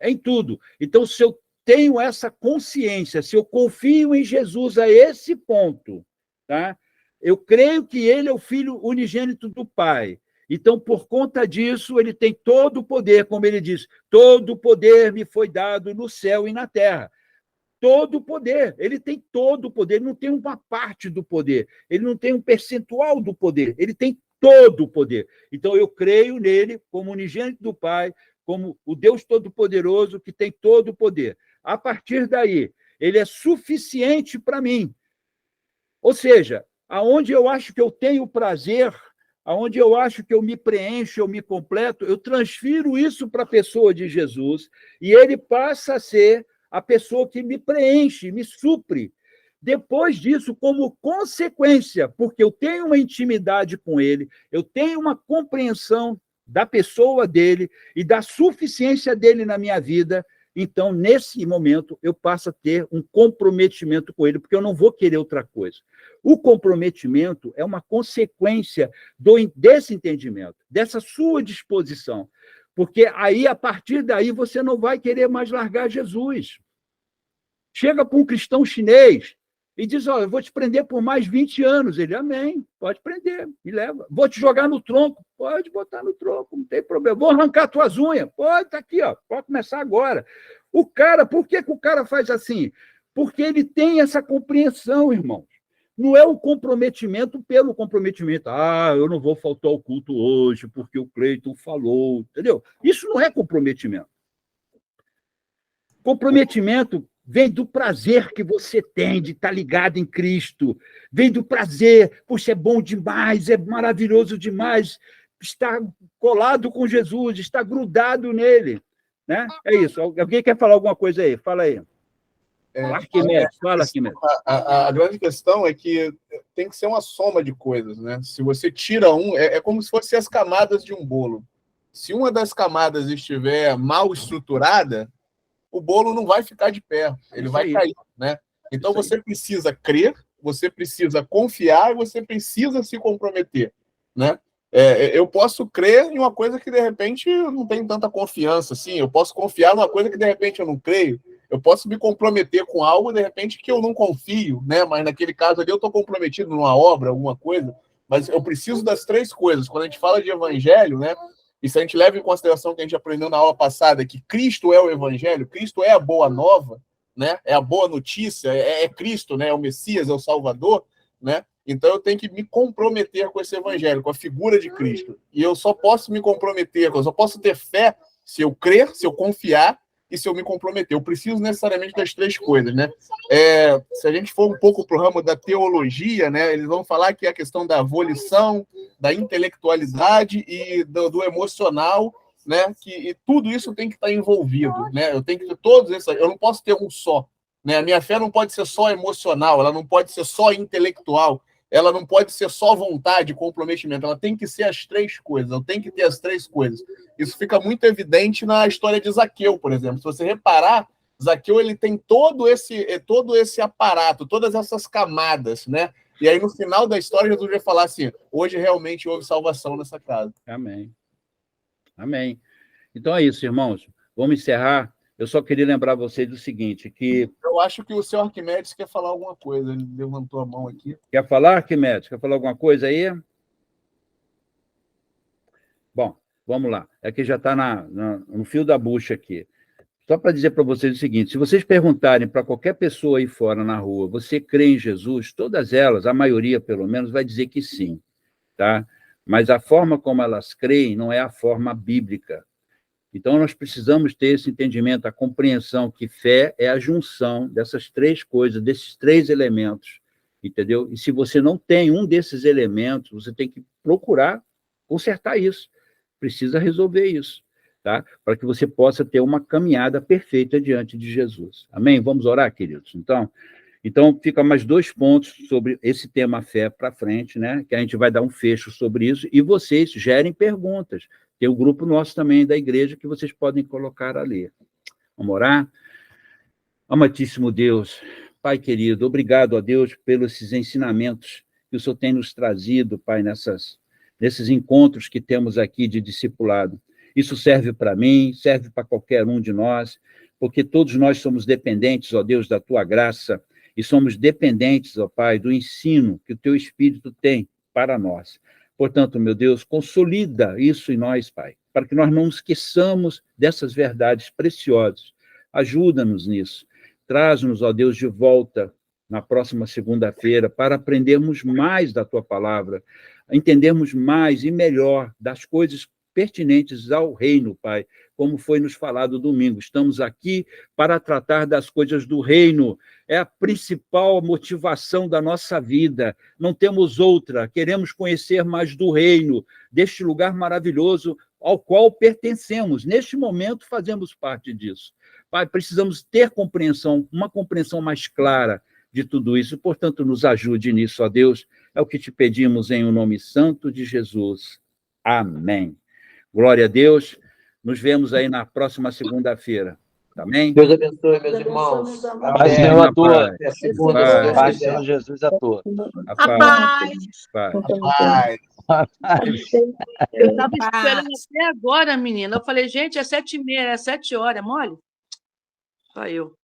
em tudo. Então, se eu tenho essa consciência, se eu confio em Jesus a esse ponto, tá? Eu creio que ele é o Filho unigênito do Pai. Então, por conta disso, ele tem todo o poder, como ele diz, todo o poder me foi dado no céu e na terra. Todo o poder, ele tem todo o poder, ele não tem uma parte do poder, ele não tem um percentual do poder, ele tem todo o poder. Então, eu creio nele como unigênito do Pai, como o Deus Todo-Poderoso que tem todo o poder. A partir daí, ele é suficiente para mim. Ou seja, aonde eu acho que eu tenho prazer, aonde eu acho que eu me preencho, eu me completo, eu transfiro isso para a pessoa de Jesus e ele passa a ser a pessoa que me preenche, me supre. Depois disso, como consequência, porque eu tenho uma intimidade com ele, eu tenho uma compreensão da pessoa dele e da suficiência dele na minha vida, então, nesse momento, eu passo a ter um comprometimento com ele, porque eu não vou querer outra coisa. O comprometimento é uma consequência desse entendimento, dessa sua disposição. Porque aí, a partir daí, você não vai querer mais largar Jesus. Chega para um cristão chinês e diz, olha, eu vou te prender por mais 20 anos. Ele, amém, pode prender, me leva. Vou te jogar no tronco, pode botar no tronco, não tem problema. Vou arrancar tuas unhas, pode, tá aqui, ó, pode começar agora. O cara, por que o cara faz assim? Porque ele tem essa compreensão, irmãos. Não é o comprometimento pelo comprometimento. Ah, eu não vou faltar ao culto hoje porque o Cleiton falou, entendeu? Isso não é comprometimento. Comprometimento vem do prazer que você tem de estar ligado em Cristo. Vem do prazer, puxa, é bom demais, é maravilhoso demais estar colado com Jesus, estar grudado nele. Né? É isso. Alguém quer falar alguma coisa aí? Fala aí. Arquimedes, fala, Arquimedes. A grande questão é que tem que ser uma soma de coisas, né? Se você tira é como se fossem as camadas de um bolo. Se uma das camadas estiver mal estruturada, o bolo não vai ficar de pé, ele vai cair, né? Então você precisa crer, você precisa confiar e você precisa se comprometer, né? Eu posso crer em uma coisa que de repente eu não tenho tanta confiança assim, eu posso confiar numa coisa que de repente eu não creio, eu posso me comprometer com algo de repente que eu não confio, né? Mas naquele caso ali eu estou comprometido numa obra, alguma coisa, mas eu preciso das três coisas. Quando a gente fala de evangelho, né? E se a gente leva em consideração que a gente aprendeu na aula passada que Cristo é o Evangelho, Cristo é a boa nova, né? É a boa notícia, é Cristo, né? É o Messias, é o Salvador, né? Então eu tenho que me comprometer com esse Evangelho, com a figura de Cristo. E eu só posso me comprometer, eu só posso ter fé se eu crer, se eu confiar e se eu me comprometer. Eu preciso necessariamente das três coisas, né? Se a gente for um pouco para o ramo da teologia, né? Eles vão falar que é a questão da volição, da intelectualidade e do emocional, né? E tudo isso tem que estar envolvido, né? Eu tenho que ter todos esses. Eu não posso ter um só, né? A minha fé não pode ser só emocional, ela não pode ser só intelectual, ela não pode ser só vontade, comprometimento, ela tem que ser as três coisas, eu tenho que ter as três coisas. Isso fica muito evidente na história de Zaqueu, por exemplo. Se você reparar, Zaqueu ele tem todo esse aparato, todas essas camadas, né? E aí, no final da história, Jesus vai falar assim, hoje realmente houve salvação nessa casa. Amém. Amém. Então é isso, irmãos. Vamos encerrar. Eu só queria lembrar vocês do seguinte, que... Eu acho que o senhor Arquimedes quer falar alguma coisa. Ele levantou a mão aqui. Quer falar, Arquimedes? Quer falar alguma coisa aí? Bom, vamos lá. Aqui já está no fio da bucha aqui. Só para dizer para vocês o seguinte, se vocês perguntarem para qualquer pessoa aí fora na rua, você crê em Jesus? Todas elas, a maioria pelo menos, vai dizer que sim, tá? Mas a forma como elas creem não é a forma bíblica. Então, nós precisamos ter esse entendimento, a compreensão que fé é a junção dessas três coisas, desses três elementos, entendeu? E se você não tem um desses elementos, você tem que procurar consertar isso. Precisa resolver isso, tá? Para que você possa ter uma caminhada perfeita diante de Jesus. Amém? Vamos orar, queridos? Então, fica mais 2 pontos sobre esse tema fé para frente, né? Que a gente vai dar um fecho sobre isso, e vocês gerem perguntas. Tem um grupo nosso também da igreja que vocês podem colocar ali. Vamos orar? Amantíssimo Deus, Pai querido, obrigado a Deus pelos esses ensinamentos que o Senhor tem nos trazido, Pai, nesses encontros que temos aqui de discipulado. Isso serve para mim, serve para qualquer um de nós, porque todos nós somos dependentes, ó Deus, da Tua graça, e somos dependentes, ó Pai, do ensino que o Teu Espírito tem para nós. Portanto, meu Deus, consolida isso em nós, Pai, para que nós não nos esqueçamos dessas verdades preciosas. Ajuda-nos nisso. Traz-nos, ó Deus, de volta na próxima segunda-feira para aprendermos mais da Tua palavra, entendermos mais e melhor das coisas pertinentes ao reino, Pai, como foi nos falado domingo. Estamos aqui para tratar das coisas do reino. É a principal motivação da nossa vida. Não temos outra. Queremos conhecer mais do reino, deste lugar maravilhoso ao qual pertencemos. Neste momento, fazemos parte disso. Pai, precisamos ter compreensão, uma compreensão mais clara de tudo isso. Portanto, nos ajude nisso, ó Deus. É o que te pedimos em o nome santo de Jesus. Amém. Glória a Deus. Nos vemos aí na próxima segunda-feira. Amém? Deus abençoe, meus irmãos. Paz, Senhor, a todos. Até segunda, se Deus Paz, quiser. Senhor Jesus, a todos. A paz. Paz. Eu estava esperando até agora, menina. Eu falei, gente, é 7h30, é 7 horas, é mole? Só eu.